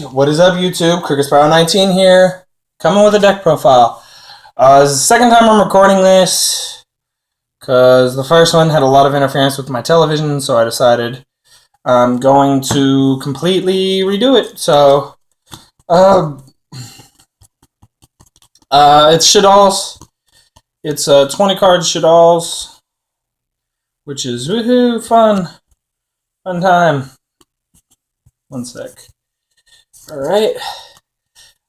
What is up, YouTube? CricketSparrow19 here, coming with a deck profile. This is the second time I'm recording this, because the first one had a lot of interference with my television, so I decided I'm going to completely redo it. So, it's Shadolls. It's 20 cards Shadolls, which is woohoo, fun time. One sec. Alright.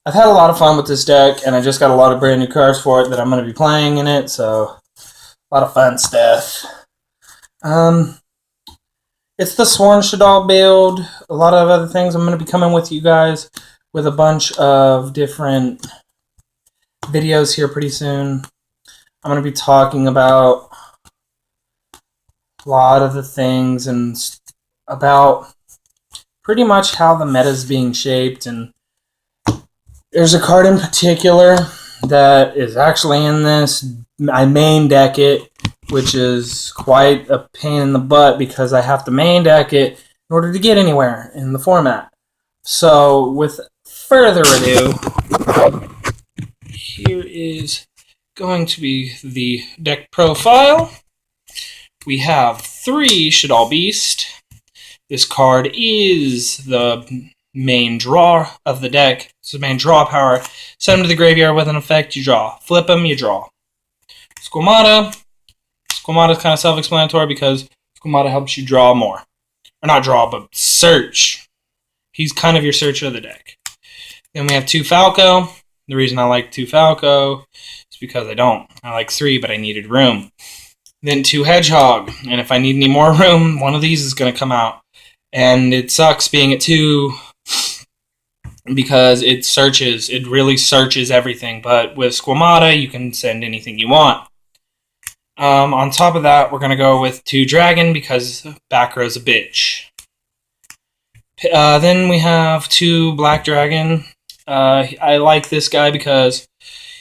I've had a lot of fun with this deck, and I just got a lot of brand new cards for it that I'm going to be playing in it, so a lot of fun stuff. It's the Sworn Shadoll build. A lot of other things. I'm going to be coming with you guys with a bunch of different videos here pretty soon. I'm going to be talking about a lot of the things and about pretty much how the meta is being shaped, and there's a card in particular that is actually in this. I main deck it, which is quite a pain in the butt because I have to main deck it in order to get anywhere in the format. So, with further ado, here is going to be the deck profile. We have 3 Shadoll Beast. This card is the main draw of the deck. It's the main draw power. Send them to the graveyard with an effect, you draw. Flip them, you draw. Squamata. Squamata is kind of self-explanatory because Squamata helps you draw more. Or not draw, but search. He's kind of your searcher of the deck. Then we have 2 Falco. The reason I like 2 Falco is because I don't. I like 3, but I needed room. Then 2 Hedgehog. And if I need any more room, one of these is going to come out. And it sucks being at 2 because it searches. It really searches everything. But with Squamata, you can send anything you want. On top of that, we're going to go with 2 Dragon because back row's a bitch. Then we have 2 Black Dragon. I like this guy because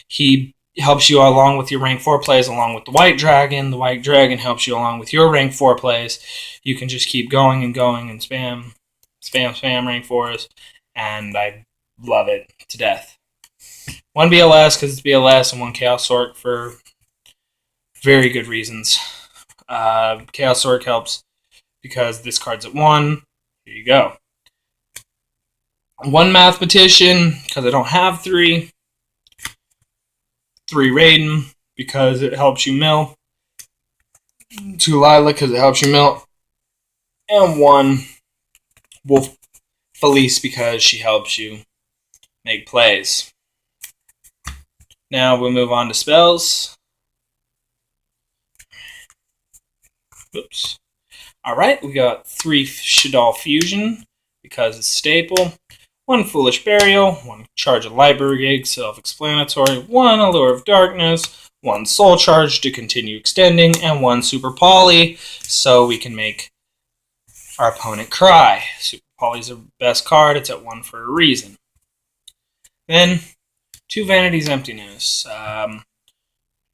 he helps you along with your rank 4 plays along with the White Dragon. The White Dragon helps you along with your rank 4 plays. You can just keep going and going and spam rank 4s, and I love it to death. 1 BLS because it's BLS, and 1 Chaos Sork for very good reasons. Chaos Sork helps because this card's at 1. Here you go. 1 Mathematician because I don't have 3. 3 Raiden because it helps you mill. 2 Lila because it helps you mill. And 1 Wolf Felice because she helps you make plays. Now we'll move on to spells. Oops. Alright, we got 3 Shadoll Fusion because it's staple. 1 Foolish Burial, 1 Charge of Light Brigade, self-explanatory, 1 Allure of Darkness, 1 Soul Charge to continue extending, and 1 Super Poly, so we can make our opponent cry. Super Poly's the best card, it's at 1 for a reason. Then, 2 Vanity's Emptiness.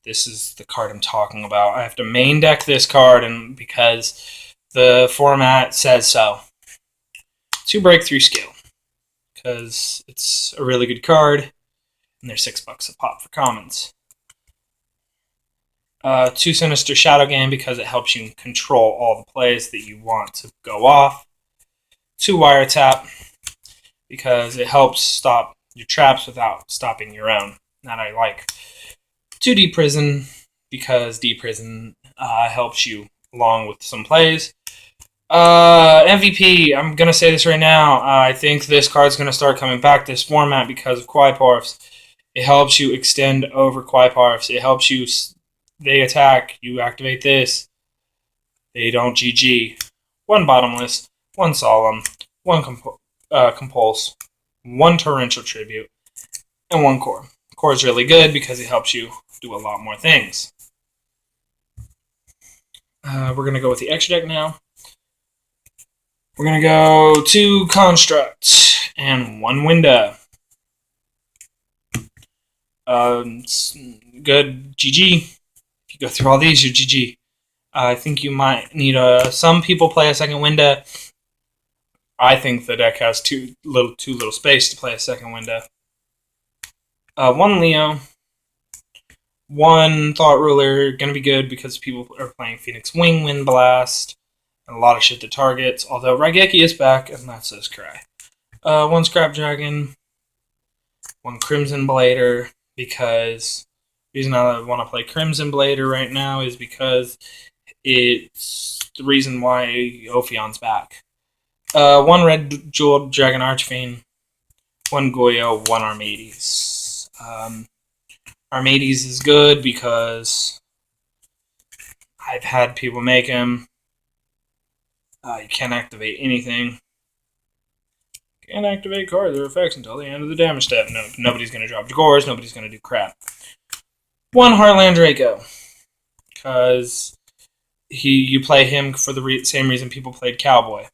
This is the card I'm talking about. I have to main deck this card and because the format says so. 2 Breakthrough Skill, because it's a really good card, and they're $6 a pop for commons. 2 Sinister Shadow Game because it helps you control all the plays that you want to go off. 2 Wiretap because it helps stop your traps without stopping your own. That I like. 2 Deep Prison because Deep Prison helps you along with some plays. MVP, I'm going to say this right now. I think this card's going to start coming back this format because of Quiparfs. It helps you extend over Quiparfs. It helps you, they attack, you activate this. They don't GG. 1 Bottomless, 1 Solemn, 1 Compulse, 1 Torrential Tribute, and 1 Core. Core is really good because it helps you do a lot more things. We're going to go with the extra deck now. We're going to go 2 Construct and 1 Winda. Good GG. If you go through all these, you're GG. I think you might need some people play a second Winda. I think the deck has too little space to play a second window. One Leo, one Thought Ruler, gonna be good because people are playing Phoenix Wing, Wind Blast, and a lot of shit that targets. Although Raigeki is back, and that says cry. One Scrap Dragon, one Crimson Blader, because the reason I want to play Crimson Blader right now is because it's the reason why Ophion's back. One Red Jeweled Dragon Archfiend, one Goyo, one Armades. Armades is good because I've had people make him. You can't activate anything. Can't activate cards or effects until the end of the damage step. No, nobody's going to drop Jagors. Nobody's going to do crap. One Heartland Draco, because you play him for the same reason people played Cowboy.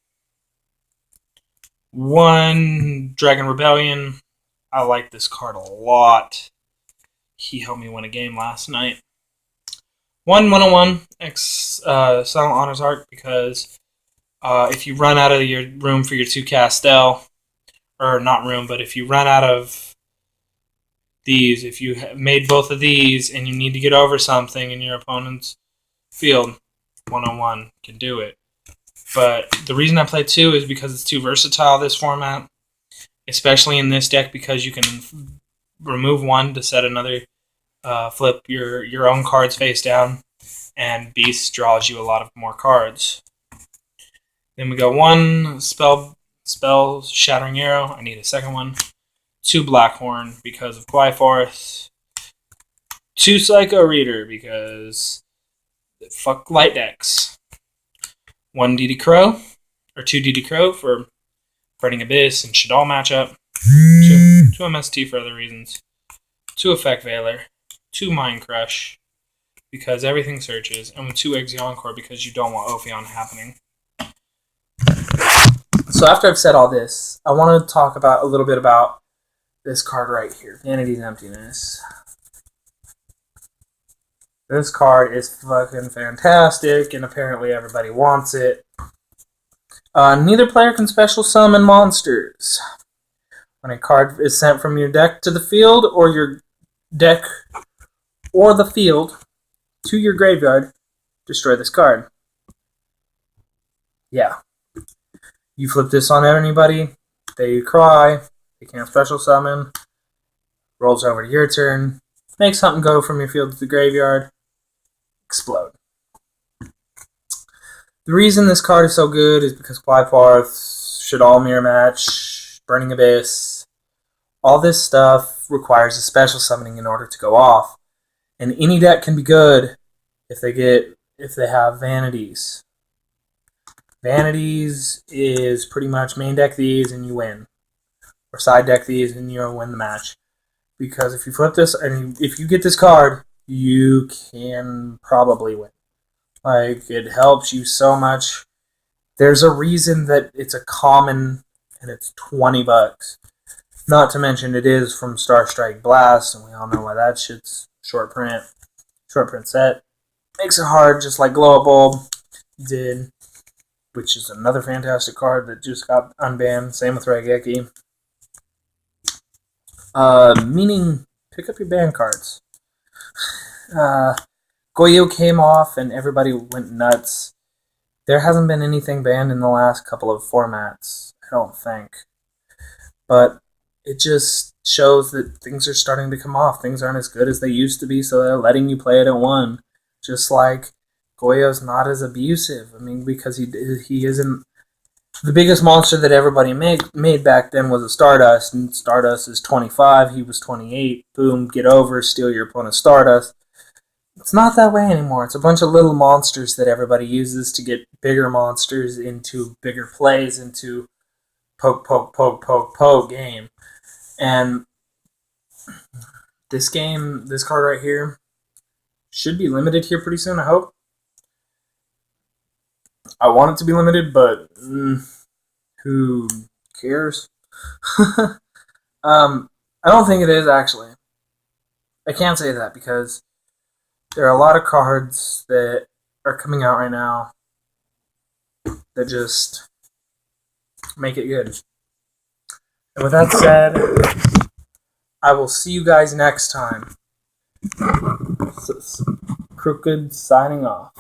One Dragon Rebellion. I like this card a lot. He helped me win a game last night. One 101 Silent Honors Arc, because if you run out of your room for your 2 Castell, or not room, but if you run out of these, if you made both of these and you need to get over something in your opponent's field, 101 can do it. But the reason I play 2 is because it's too versatile this format, especially in this deck, because you can remove 1 to set another, flip your own cards face down, and Beast draws you a lot of more cards. Then we go 1 Spell Shattering Arrow. I need a second one. 2 Blackhorn because of Glyforth. 2 Psycho Reader because fuck light decks. 1 DD Crow, or 2 DD Crow for Burning Abyss and Shadoll matchup. 2 MST for other reasons. 2 Effect Veiler. 2 Mind Crush because everything searches. And 2 Exion Core because you don't want Ophion happening. So after I've said all this, I want to talk about a little bit about this card right here, Vanity's Emptiness. This card is fucking fantastic, and apparently everybody wants it. Neither player can special summon monsters. When a card is sent from your deck to the field, or your deck or the field to your graveyard, destroy this card. Yeah. You flip this on anybody, they cry, they can't special summon, rolls over to your turn, make something go from your field to the graveyard, explode. The reason this card is so good is because Glyforth, Shadoll Mirror Match, Burning Abyss, all this stuff requires a special summoning in order to go off. And any deck can be good if they have Vanities. Vanities is pretty much main deck these and you win. Or side deck these and you'll win the match. Because if you flip this, and if you get this card, you can probably win. Like, it helps you so much. There's a reason that it's a common and it's $20. Not to mention it is from Star Strike Blast, and we all know why that shit's short print set. Makes it hard, just like Glow Up Bulb did, which is another fantastic card that just got unbanned. Same with Raigeki. Meaning, pick up your ban cards. Goyo came off and everybody went nuts. There hasn't been anything banned in the last couple of formats, I don't think. But it just shows that things are starting to come off. Things aren't as good as they used to be, so they're letting you play it at 1. Just like Goyo's not as abusive. I mean, because he isn't... The biggest monster that everybody made back then was a Stardust, and Stardust is 25, he was 28. Boom, get over, steal your opponent's Stardust. It's not that way anymore. It's a bunch of little monsters that everybody uses to get bigger monsters into bigger plays, into poke, poke, poke, poke, poke game. And this card right here, should be limited here pretty soon, I hope. I want it to be limited, but who cares? I don't think it is, actually. I can't say that because there are a lot of cards that are coming out right now that just make it good. And with that said, I will see you guys next time. Crooked signing off.